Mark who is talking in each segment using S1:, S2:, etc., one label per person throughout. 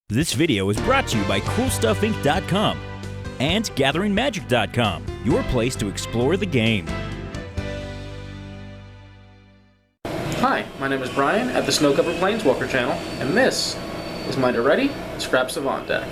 S1: This video is brought to you by CoolStuffInc.com and GatheringMagic.com, your place to explore the game.
S2: Hi, my name is Brian at the Snowcover Planeswalker channel, and this is my Daretti Scrap Savant deck.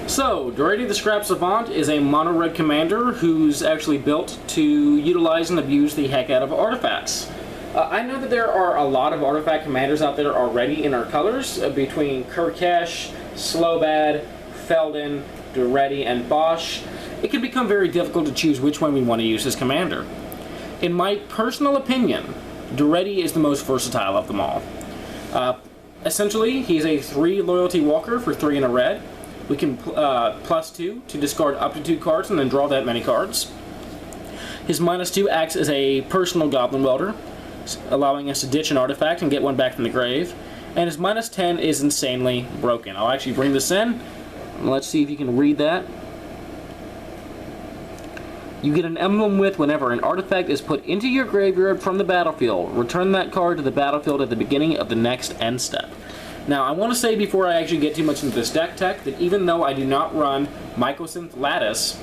S2: So, Daretti the Scrap Savant is a mono-red commander who's actually built to utilize and abuse the heck out of artifacts. I know that there are a lot of artifact commanders out there already in our colors, between Kurkesh, Slowbad, Feldon, Daretti, and Bosch. It can become very difficult to choose which one we want to use as commander. In my personal opinion, Daretti is the most versatile of them all. Essentially, he's a 3 loyalty walker for 3 and a red. We can +2 to discard up to 2 cards and then draw that many cards. His -2 acts as a personal Goblin Welder, allowing us to ditch an artifact and get one back from the grave. And his -10 is insanely broken. I'll actually bring this in. Let's see if you can read that. You get an emblem with whenever an artifact is put into your graveyard from the battlefield. Return that card to the battlefield at the beginning of the next end step. Now, I want to say before I actually get too much into this deck tech that even though I do not run Mycosynth Lattice,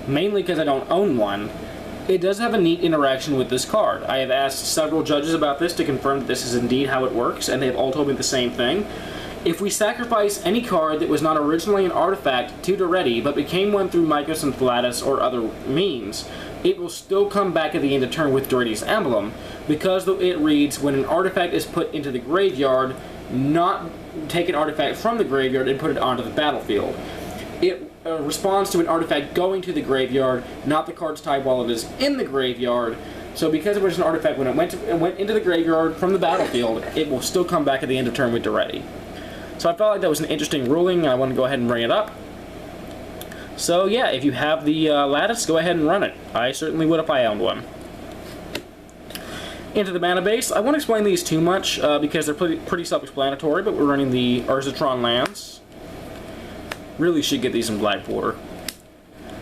S2: mainly because I don't own one, it does have a neat interaction with this card. I have asked several judges about this to confirm that this is indeed how it works, and they've all told me the same thing. If we sacrifice any card that was not originally an artifact to Daretti, but became one through Mycosynth Lattice or other means, it will still come back at the end of turn with Daretti's emblem, because it reads, when an artifact is put into the graveyard, not take an artifact from the graveyard and put it onto the battlefield. It responds to an artifact going to the graveyard, not the card's type while it is in the graveyard. So because it was an artifact when it went into the graveyard from the battlefield, it will still come back at the end of turn with Daretti. So I felt like that was an interesting ruling. I want to go ahead and bring it up. So yeah, if you have the Lattice, go ahead and run it. I certainly would if I owned one. Into the mana base, I won't explain these too much because they're pretty self-explanatory, but we're running the Urzatron lands. Really should get these in Black Border.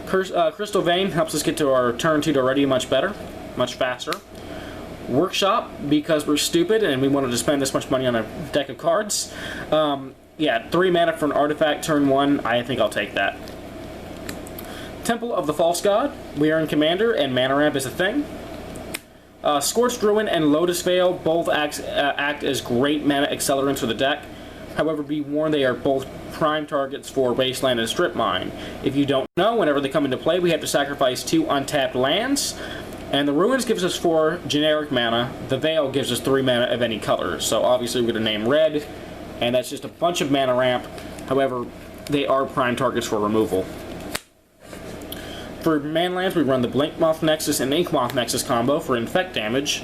S2: Crystal Vein helps us get to our turn 2 Daretti much better, much faster. Workshop, because we're stupid and we wanted to spend this much money on a deck of cards. Yeah, 3 mana for an artifact, turn 1, I think I'll take that. Temple of the False God, we are in Commander and mana ramp is a thing. Scorched Ruin and Lotus Vale both act as great mana accelerants for the deck. However, be warned, they are both prime targets for Wasteland and Strip Mine. If you don't know, whenever they come into play, we have to sacrifice 2 untapped lands. And the Ruins gives us 4 generic mana. The Vale gives us 3 mana of any color. So obviously we're going to name red, and that's just a bunch of mana ramp. However, they are prime targets for removal. For manlands, we run the Blinkmoth Nexus and Inkmoth Nexus combo for infect damage,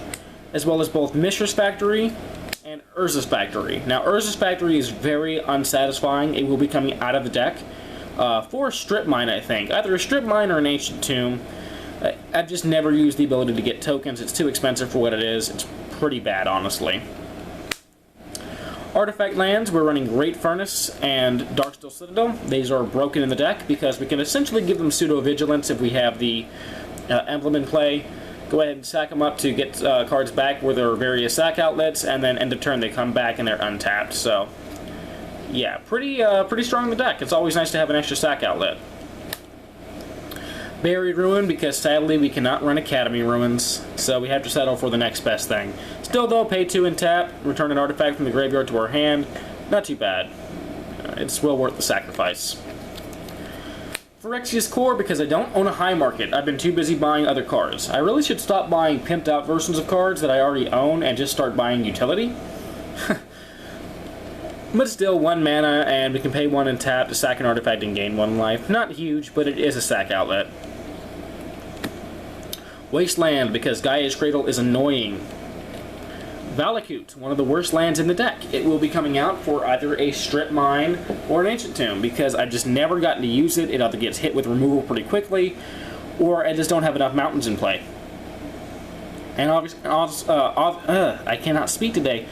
S2: as well as both Mishra's Factory and Urza's Factory. Now, Urza's Factory is very unsatisfying. It will be coming out of the deck for Strip Mine, I think. Either a Strip Mine or an Ancient Tomb. I've just never used the ability to get tokens. It's too expensive for what it is. It's pretty bad, honestly. Artifact lands, we're running Great Furnace and Darksteel Citadel. These are broken in the deck because we can essentially give them pseudo-vigilance if we have the emblem in play. Go ahead and sack them up to get cards back where there are various sack outlets, and then end of turn they come back and they're untapped. So, yeah, pretty strong in the deck. It's always nice to have an extra sack outlet. Buried Ruin, because sadly we cannot run Academy Ruins, so we have to settle for the next best thing. Still though, pay 2 and tap, return an artifact from the graveyard to our hand. Not too bad. It's well worth the sacrifice. Phyrexia's Core, because I don't own a high market. I've been too busy buying other cards. I really should stop buying pimped out versions of cards that I already own and just start buying utility. But still, 1 mana, and we can pay 1 and tap to sack an artifact and gain 1 life. Not huge, but it is a sack outlet. Wasteland, because Gaia's Cradle is annoying. Valakut, one of the worst lands in the deck. It will be coming out for either a Strip Mine or an Ancient Tomb, because I've just never gotten to use it. It either gets hit with removal pretty quickly, or I just don't have enough mountains in play. And obviously, I cannot speak today.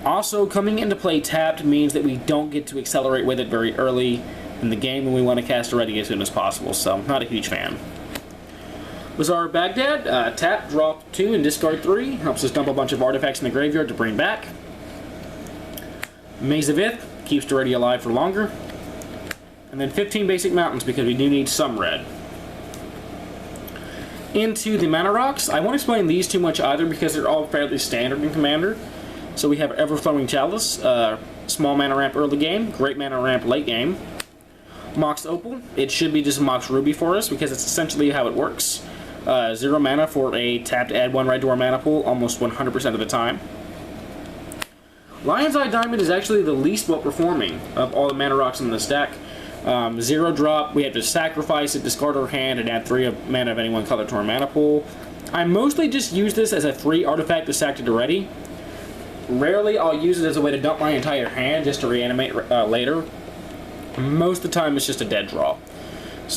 S2: Also, coming into play tapped means that we don't get to accelerate with it very early in the game when we want to cast Daretti as soon as possible, so not a huge fan. Bazaar of Baghdad, tap, draw 2 and discard 3. Helps us dump a bunch of artifacts in the graveyard to bring back. Maze of Ith keeps Daretti alive for longer. And then 15 basic mountains because we do need some red. Into the mana rocks. I won't explain these too much either because they're all fairly standard in Commander. So we have Everflowing Chalice, small mana ramp early game, great mana ramp late game. Mox Opal, it should be just Mox Ruby for us because it's essentially how it works. 0 mana for a tapped add 1 red to our mana pool almost 100% of the time. Lion's Eye Diamond is actually the least well performing of all the mana rocks in this deck. 0 drop, we have to sacrifice it, discard our hand, and add 3 of mana of any one color to our mana pool. I mostly just use this as a free artifact to sack to Daretti. Rarely I'll use it as a way to dump my entire hand just to reanimate later. Most of the time it's just a dead draw.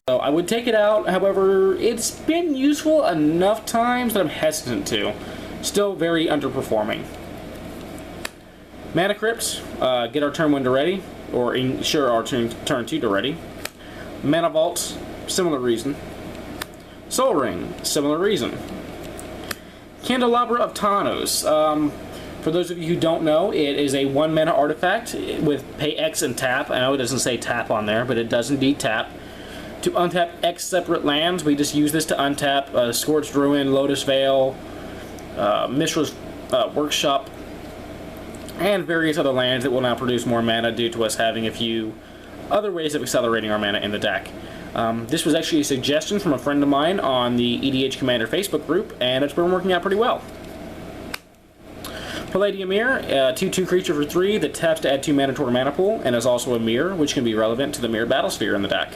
S2: So I would take it out, however, it's been useful enough times that I'm hesitant to. Still very underperforming. Mana Crypt, get our turn 1 Daretti, or ensure our turn 2 Daretti. Mana Vault, similar reason. Soul Ring, similar reason. Candelabra of Tawnos. For those of you who don't know, it is a 1 mana artifact with pay X and tap. I know it doesn't say tap on there, but it does indeed tap. To untap X separate lands, we just use this to untap Scorched Ruin, Lotus Vale, Mishra's Workshop, and various other lands that will now produce more mana due to us having a few other ways of accelerating our mana in the deck. This was actually a suggestion from a friend of mine on the EDH Commander Facebook group, and it's been working out pretty well. Palladium Myr, 2/2 creature for 3 that taps to add 2 mana to our mana pool, and is also a Myr, which can be relevant to the Myr Battlesphere in the deck.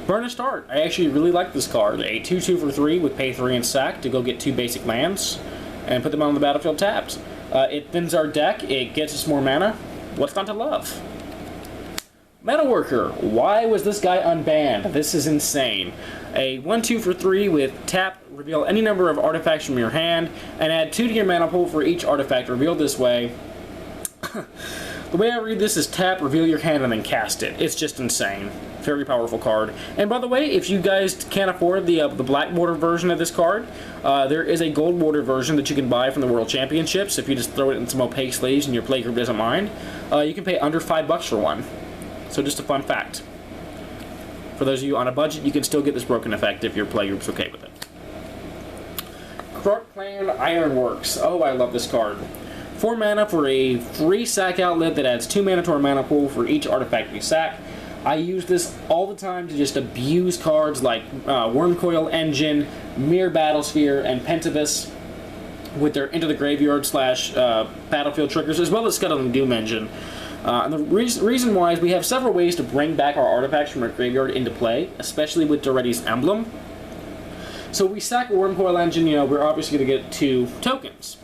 S2: Burnished Hart, I actually really like this card. A 2/2 for 3 with pay 3 and sack to go get 2 basic lands, and put them on the battlefield tapped. It thins our deck, it gets us more mana. What's not to love? Metalworker, why was this guy unbanned? This is insane. A 1/2 for 3 with tap, reveal any number of artifacts from your hand, and add 2 to your mana pool for each artifact revealed this way. The way I read this is tap, reveal your hand, and then cast it. It's just insane. Very powerful card. And by the way, if you guys can't afford the black border version of this card, there is a gold border version that you can buy from the World Championships. If you just throw it in some opaque sleeves and your playgroup doesn't mind, you can pay under $5 for one. So just a fun fact. For those of you on a budget, you can still get this broken effect if your playgroup's okay with it. Krark-Clan Ironworks. Oh, I love this card. 4 mana for a free sack outlet that adds 2 mana to our mana pool for each artifact we sack. I use this all the time to just abuse cards like Wurmcoil Engine, Myr Battlesphere, and Pentavis with their Into the Graveyard / Battlefield triggers, as well as Scuttling Doom Engine. And the reason why is we have several ways to bring back our artifacts from our graveyard into play, especially with Daretti's emblem. So we sack a Wurmcoil Engine, we're obviously going to get 2 tokens.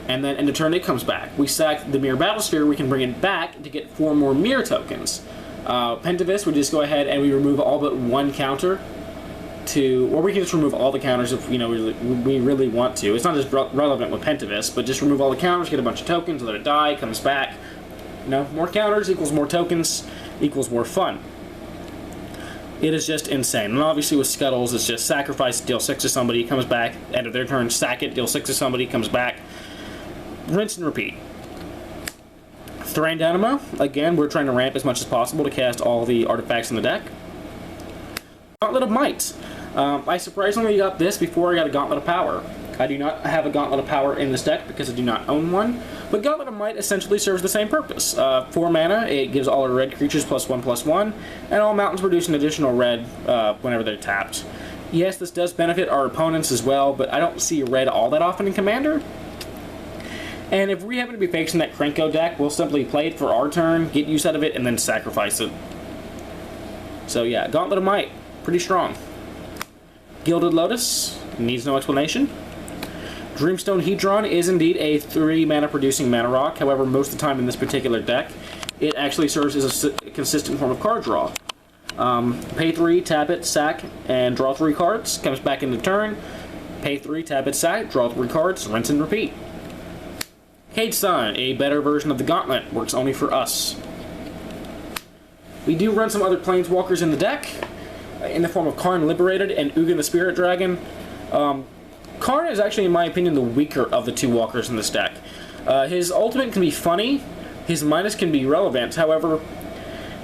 S2: And then in the turn it comes back. We sack the Myr Battlesphere, we can bring it back to get 4 more Myr tokens. Pentavis, we just go ahead and we remove all but 1 counter or we can just remove all the counters if we really want to. It's not as relevant with Pentavis, but just remove all the counters, get a bunch of tokens, let it die, comes back. More counters equals more tokens equals more fun. It is just insane. And obviously with Scuttles, it's just sacrifice, deal 6 to somebody, comes back, end of their turn, sack it, deal 6 to somebody, comes back. Rinse and repeat. Thran Dynamo, again, we're trying to ramp as much as possible to cast all the artifacts in the deck. Gauntlet of Might. I surprisingly got this before I got a Gauntlet of Power. I do not have a Gauntlet of Power in this deck because I do not own one, but Gauntlet of Might essentially serves the same purpose. 4 mana, it gives all our red creatures +1/+1, and all mountains produce an additional red whenever they're tapped. Yes, this does benefit our opponents as well, but I don't see red all that often in Commander. And if we happen to be facing that Krenko deck, we'll simply play it for our turn, get use out of it, and then sacrifice it. So yeah, Gauntlet of Might, pretty strong. Gilded Lotus, needs no explanation. Dreamstone Hedron is indeed a 3 mana producing mana rock, however most of the time in this particular deck, it actually serves as a consistent form of card draw. Pay 3, tap it, sack, and draw 3 cards, comes back into turn, pay 3, tap it, sack, draw 3 cards, rinse and repeat. Cade Sun, a better version of the Gauntlet, works only for us. We do run some other Planeswalkers in the deck, in the form of Karn Liberated and Ugin the Spirit Dragon. Karn is actually, in my opinion, the weaker of the two walkers in this deck. His ultimate can be funny, his minus can be relevant, however,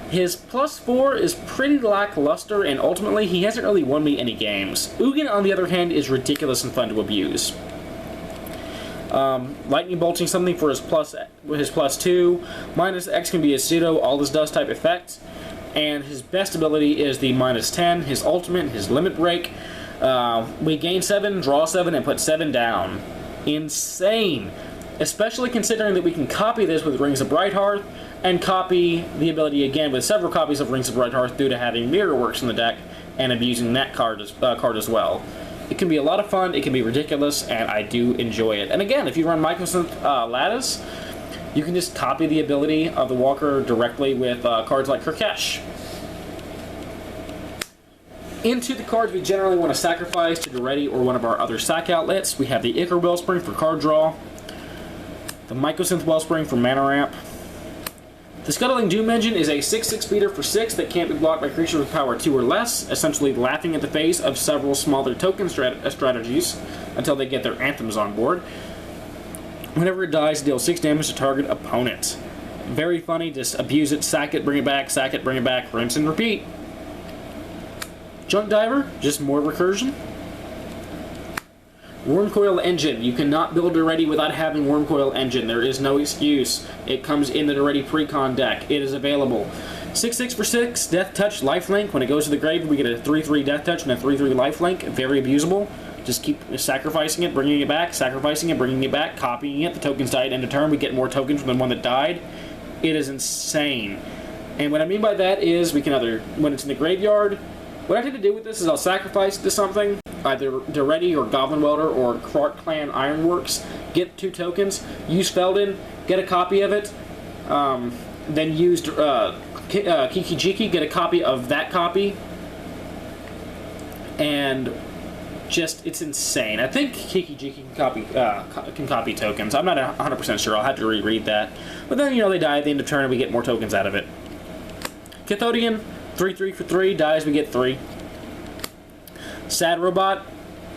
S2: his +4 is pretty lackluster, and ultimately he hasn't really won me any games. Ugin, on the other hand, is ridiculous and fun to abuse. Lightning bolting something for his +2, minus X can be a pseudo Aldous Dust type effect, and his best ability is the -10, his ultimate, his limit break. We gain 7, draw 7, and put 7 down. Insane! Especially considering that we can copy this with Rings of Brighthearth, and copy the ability again with several copies of Rings of Brighthearth due to having Mirrorworks in the deck, and abusing that card as well. It can be a lot of fun, it can be ridiculous, and I do enjoy it. And again, if you run Mycosynth Lattice, you can just copy the ability of the Walker directly with cards like Kirkesh. Into the cards we generally want to sacrifice to Daretti or one of our other sack outlets, we have the Ichor Wellspring for card draw, the Mycosynth Wellspring for mana ramp. The Scuttling Doom Engine is a 6/6 speeder for 6 that can't be blocked by creatures with power 2 or less, essentially laughing at the face of several smaller token strategies until they get their anthems on board. Whenever it dies, it deals 6 damage to target opponent. Very funny, just abuse it, sack it, bring it back, sack it, bring it back, rinse and repeat. Junk Diver, just more recursion. Wurmcoil Engine. You cannot build Daretti without having Wurmcoil Engine. There is no excuse. It comes in the Daretti Precon deck. It is available. 6/6 for 6, Death Touch, Lifelink. When it goes to the grave, we get a 3/3 Death Touch and a 3/3 Lifelink. Very abusable. Just keep sacrificing it, bringing it back, sacrificing it, bringing it back, copying it. The tokens died end of turn. We get more tokens from the one that died. It is insane. And what I mean by that is we can either, when it's in the graveyard, what I tend to do with this is I'll sacrifice it to something, either Daretti or Goblin Welder or Krark-Clan Ironworks, get 2 tokens, use Feldon, get a copy of it, then use Kiki Jiki, get a copy of that copy, and just, it's insane. I think Kiki Jiki can copy tokens. I'm not 100% sure, I'll have to reread that. But then, you know, they die at the end of turn and we get more tokens out of it. Cathodian, 3/3 for 3, dies, we get 3. Sad Robot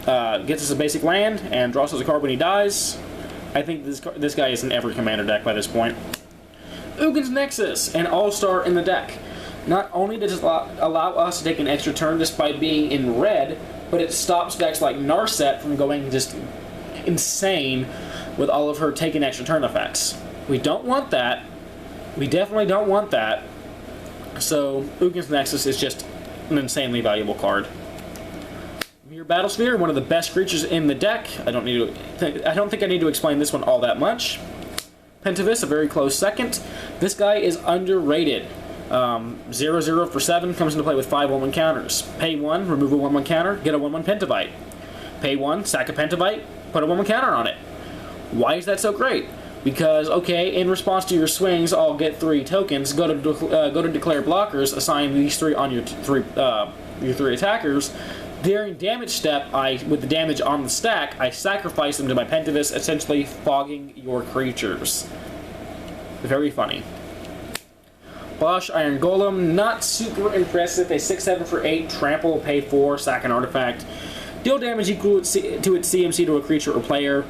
S2: gets us a basic land and draws us a card when he dies. I think this guy is in every commander deck by this point. Ugin's Nexus, an all-star in the deck. Not only does it allow us to take an extra turn despite being in red, but it stops decks like Narset from going just insane with all of her taking extra turn effects. We don't want that. We definitely don't want that. So Ugin's Nexus is just an insanely valuable card. Myr Battlesphere, one of the best creatures in the deck. I don't think I need to explain this one all that much. Pentavis, a very close second. This guy is underrated. 0/0 for 7, comes into play with 5 1/1 counters. Pay 1, remove a 1/1 counter, get a 1/1 Pentavite. Pay 1, sack a Pentavite, put a 1/1 counter on it. Why is that so great? Because, okay, in response to your swings, I'll get 3 tokens, go to declare blockers, assign these 3 on your 3 attackers. During damage step, with the damage on the stack, I sacrifice them to my Pentavis, essentially fogging your creatures. Very funny. Bosch Iron Golem, not super impressive. A 6/7 for 8, trample, pay 4, sack an artifact. Deal damage equal to its CMC to a creature or player.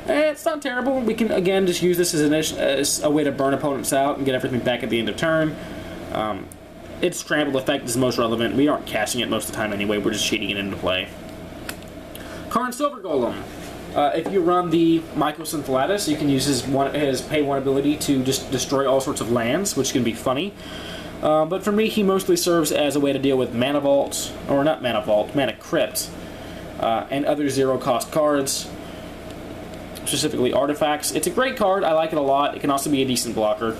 S2: It's not terrible. We can, again, just use this as a way to burn opponents out and get everything back at the end of turn. Its trampled effect is most relevant. We aren't casting it most of the time anyway. We're just cheating it into play. Karn Silver Golem. If you run the Mycosynth Lattice, you can use his pay 1 ability to just destroy all sorts of lands, which can be funny. But for me, he mostly serves as a way to deal with Mana Vault, or not Mana Vault, Mana Crypt, and other 0-cost cards, specifically artifacts. It's a great card. I like it a lot. It can also be a decent blocker.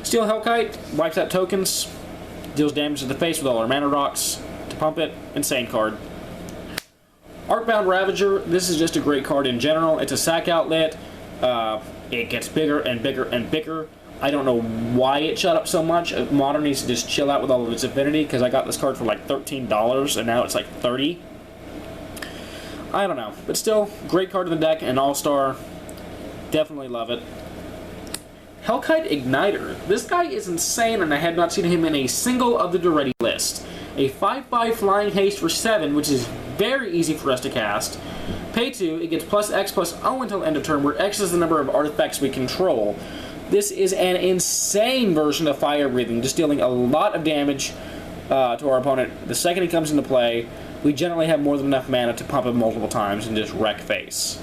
S2: Steel Hellkite wipes out tokens, deals damage to the face with all our mana rocks to pump it. Insane card. Arcbound Ravager, this is just a great card in general. It's a sack outlet. It gets bigger and bigger and bigger. I don't know why it shut up so much. Modern needs to just chill out with all of its affinity, because I got this card for like $13 and now it's like $30. I don't know, but still, great card in the deck, an all-star. Definitely love it. Hellkite Igniter. This guy is insane, and I have not seen him in a single of the Daretti list. A 5/5 Flying Haste for 7, which is very easy for us to cast. Pay 2, it gets plus X plus O until end of turn, where X is the number of artifacts we control. This is an insane version of Fire Breathing, just dealing a lot of damage to our opponent. The second he comes into play, we generally have more than enough mana to pump him multiple times and just wreck face.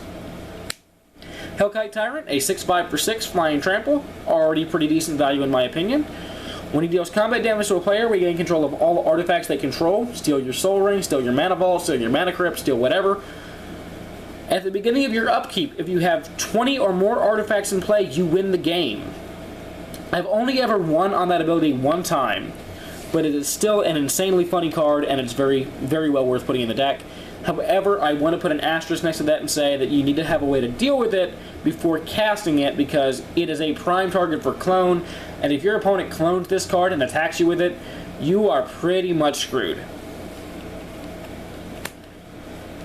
S2: Hellkite Tyrant, a 6/5 for 6 Flying Trample, already pretty decent value in my opinion. When he deals combat damage to a player, we gain control of all the artifacts they control. Steal your Soul Ring, steal your Mana Ball, steal your Mana Crypt, steal whatever. At the beginning of your upkeep, if you have 20 or more artifacts in play, you win the game. I've only ever won on that ability one time, but it is still an insanely funny card, and it's very, very well worth putting in the deck. However, I want to put an asterisk next to that and say that you need to have a way to deal with it before casting it, because it is a prime target for clone, and if your opponent clones this card and attacks you with it, you are pretty much screwed.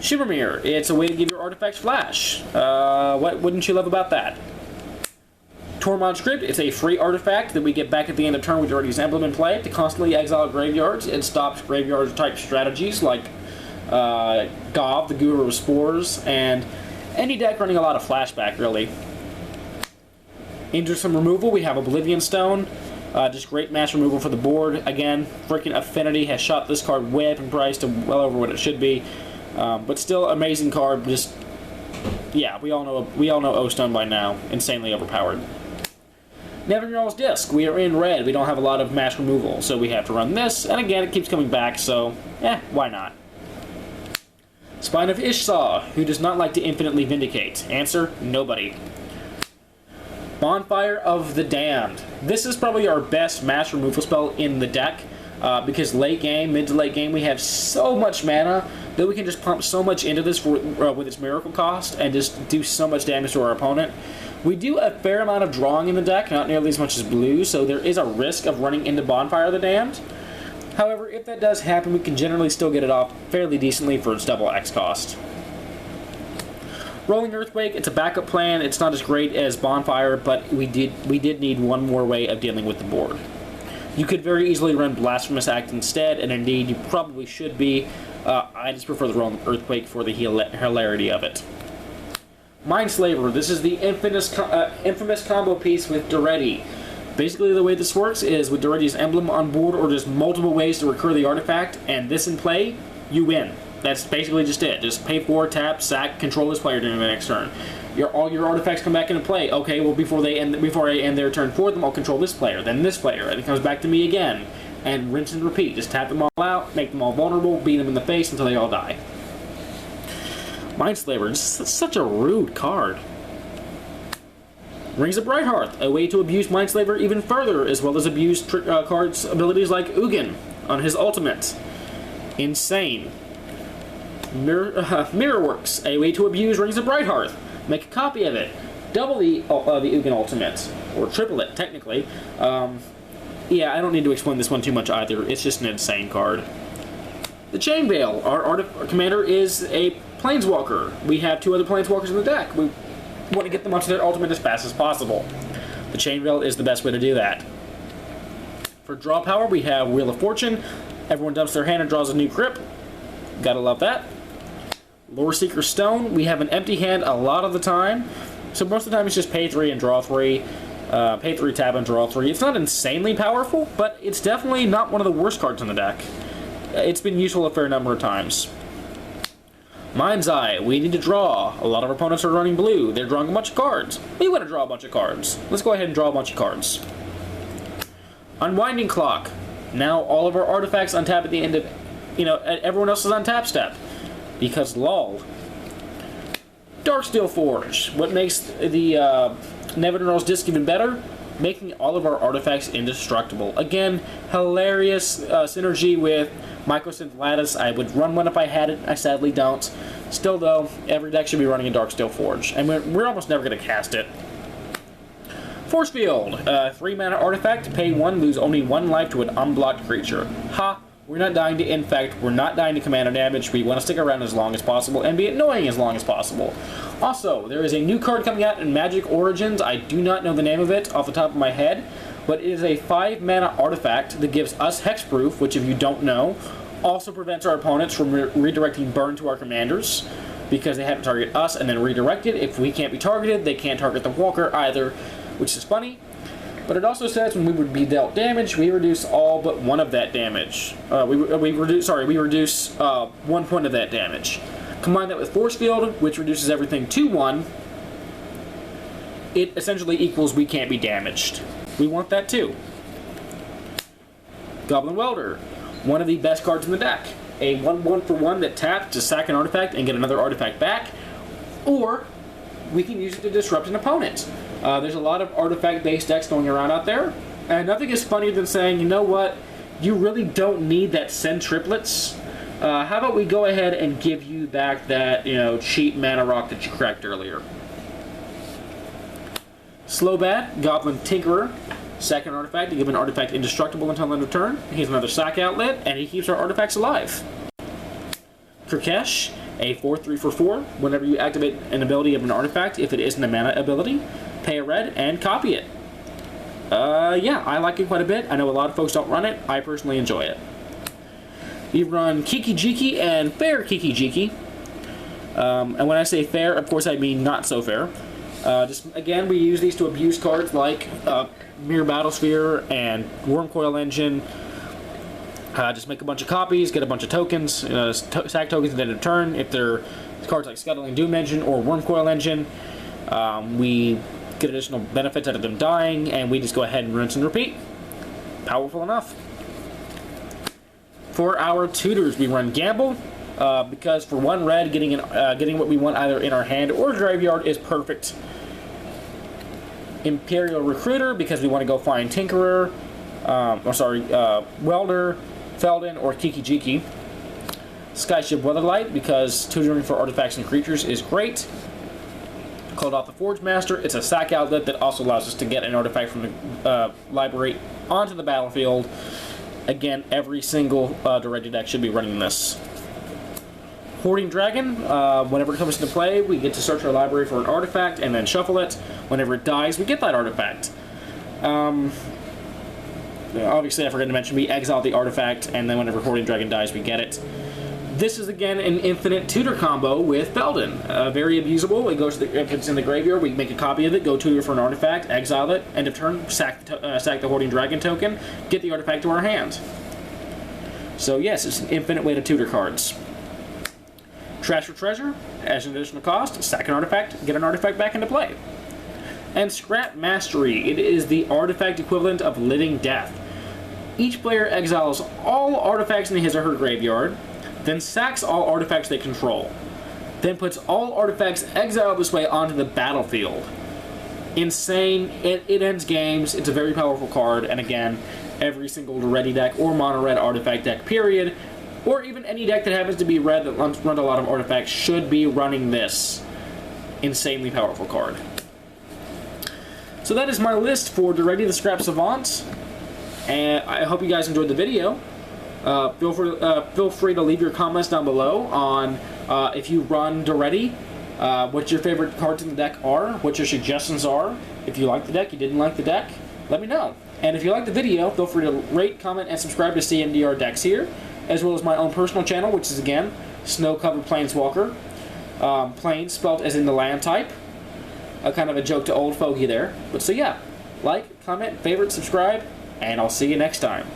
S2: Shivermere, it's a way to give your artifacts flash. What wouldn't you love about that? Tormod Script, it's a free artifact that we get back at the end of turn with Daretti's emblem in play to constantly exile graveyards. It stops graveyard-type strategies like Gov, the Guru of Spores, and any deck running a lot of flashback, really. Into some removal, we have Oblivion Stone. Just great mass removal for the board. Again, freaking Affinity has shot this card way up in price to well over what it should be. But still, amazing card. Just, yeah, we all know O-Stone by now. Insanely overpowered. Nevinyrral's Disc. We are in red. We don't have a lot of mass removal, so we have to run this. And again, it keeps coming back, so, why not? Spine of Ishsaw. Who does not like to infinitely vindicate? Answer, nobody. Bonfire of the Damned. This is probably our best mass removal spell in the deck, because late game, mid to late game, we have so much mana that we can just pump so much into this with its miracle cost and just do so much damage to our opponent. We do a fair amount of drawing in the deck, not nearly as much as blue, so there is a risk of running into Bonfire of the Damned. However, if that does happen, we can generally still get it off fairly decently for its double X cost. Rolling Earthquake, it's a backup plan. It's not as great as Bonfire, but we did need one more way of dealing with the board. You could very easily run Blasphemous Act instead, and indeed you probably should be. I just prefer the Rolling Earthquake for the hilarity of it. Mindslaver, this is the infamous combo piece with Daretti. Basically, the way this works is with Daretti's emblem on board, or just multiple ways to recur the artifact, and this in play, you win. That's basically just it. Just pay 4, tap, sack, control this player during the next turn. All your artifacts come back into play. Okay, well before I end their turn for them, I'll control this player, then this player, and it comes back to me again. And rinse and repeat. Just tap them all out, make them all vulnerable, beat them in the face until they all die. Mindslaver, just such a rude card. Rings of Brighthearth, a way to abuse Mindslaver even further, as well as abuse cards' abilities like Ugin on his ultimate. Insane. Mirrorworks, a way to abuse Rings of Brighthearth. Make a copy of it. Double the Ugin ultimate, or triple it, technically. Yeah, I don't need to explain this one too much either. It's just an insane card. The Chain Veil. Our commander is a Planeswalker. We have 2 other Planeswalkers in the deck. We want to get them onto their ultimate as fast as possible. The Chain Veil is the best way to do that. For draw power, we have Wheel of Fortune. Everyone dumps their hand and draws a new crypt. Gotta love that. Lore Seeker Stone. We have an empty hand a lot of the time. So most of the time it's just pay 3 and draw 3. Pay 3, tap, and draw 3. It's not insanely powerful, but it's definitely not one of the worst cards in the deck. It's been useful a fair number of times. Mind's Eye. We need to draw. A lot of our opponents are running blue. They're drawing a bunch of cards. We want to draw a bunch of cards. Let's go ahead and draw a bunch of cards. Unwinding Clock. Now all of our artifacts untap at the end of, everyone else's untap step. Because lol. Darksteel Forge. What makes the Nevinyrral's Disc even better? Making all of our artifacts indestructible. Again, hilarious synergy with Mycosynth Lattice. I would run one if I had it. I sadly don't. Still, though, every deck should be running a Darksteel Forge. And we're almost never going to cast it. Force Field. 3-mana artifact. Pay 1, lose only 1 life to an unblocked creature. Ha We're not dying to infect, we're not dying to commander damage, we want to stick around as long as possible and be annoying as long as possible. Also, there is a new card coming out in Magic Origins. I do not know the name of it off the top of my head, but it is a 5-mana artifact that gives us hexproof, which if you don't know, also prevents our opponents from redirecting burn to our commanders, because they have to target us and then redirect it. If we can't be targeted, they can't target the walker either, which is funny. But it also says when we would be dealt damage, we reduce all but one of that damage. We reduce 1 point of that damage. Combine that with Force Field, which reduces everything to 1. It essentially equals we can't be damaged. We want that too. Goblin Welder, one of the best cards in the deck. A 1/1 for 1 that taps to sack an artifact and get another artifact back, or we can use it to disrupt an opponent. There's a lot of artifact-based decks going around out there, and nothing is funnier than saying, you know what, you really don't need that send triplets. How about we go ahead and give you back that, cheap mana rock that you cracked earlier. Slowbat, Goblin Tinkerer, second artifact to give an artifact indestructible until end of turn. He's another sack outlet, and he keeps our artifacts alive. Kirkesh, a 4/3 for 4. Whenever you activate an ability of an artifact, if it isn't a mana ability, pay a red and copy it. Yeah, I like it quite a bit. I know a lot of folks don't run it. I personally enjoy it. We run Kiki Jiki and Fair Kiki Jiki. And when I say fair, of course I mean not so fair. Again, we use these to abuse cards like Myr Battlesphere and Wurmcoil Engine. Just make a bunch of copies, get a bunch of tokens, sack tokens at the end of turn. If they're cards like Scuttling Doom Engine or Wurmcoil Engine, we get additional benefits out of them dying, and we just go ahead and rinse and repeat. Powerful enough. For our tutors, we run Gamble, because for 1 red, getting what we want either in our hand or graveyard is perfect. Imperial Recruiter, because we want to go find Tinkerer, Welder, Feldon, or Kiki Jiki. Skyship Weatherlight, because tutoring for artifacts and creatures is great. Called off the Forge Master, it's a sack outlet that also allows us to get an artifact from the library onto the battlefield. Again, every single Daretti deck should be running this. Hoarding Dragon, whenever it comes into play, we get to search our library for an artifact and then shuffle it. Whenever it dies, we get that artifact. Obviously, I forgot to mention, we exile the artifact, and then whenever Hoarding Dragon dies, we get it. This is, again, an infinite tutor combo with Feldon. Very abusable. It goes to if it's in the graveyard, we make a copy of it, go tutor for an artifact, exile it, end of turn, sack the Hoarding Dragon token, get the artifact to our hand. So yes, it's an infinite way to tutor cards. Trash for Treasure, as an additional cost, sack an artifact, get an artifact back into play. And Scrap Mastery, it is the artifact equivalent of Living Death. Each player exiles all artifacts in his or her graveyard, then sacks all artifacts they control, then puts all artifacts exiled this way onto the battlefield. Insane, it ends games, it's a very powerful card, and again, every single Daretti deck or mono-red artifact deck, period, or even any deck that happens to be red that runs a lot of artifacts should be running this insanely powerful card. So that is my list for Daretti the Scrap Savant, and I hope you guys enjoyed the video. Feel free to leave your comments down below on if you run Daretti, what your favorite cards in the deck are, what your suggestions are. If you like the deck, you didn't like the deck, let me know. And if you like the video, feel free to rate, comment, and subscribe to CMDR Decks here, as well as my own personal channel, which is, again, Snow-Covered Planeswalker. Plains spelled as in the land type. Kind of a joke to old fogey there. But so yeah, like, comment, favorite, subscribe, and I'll see you next time.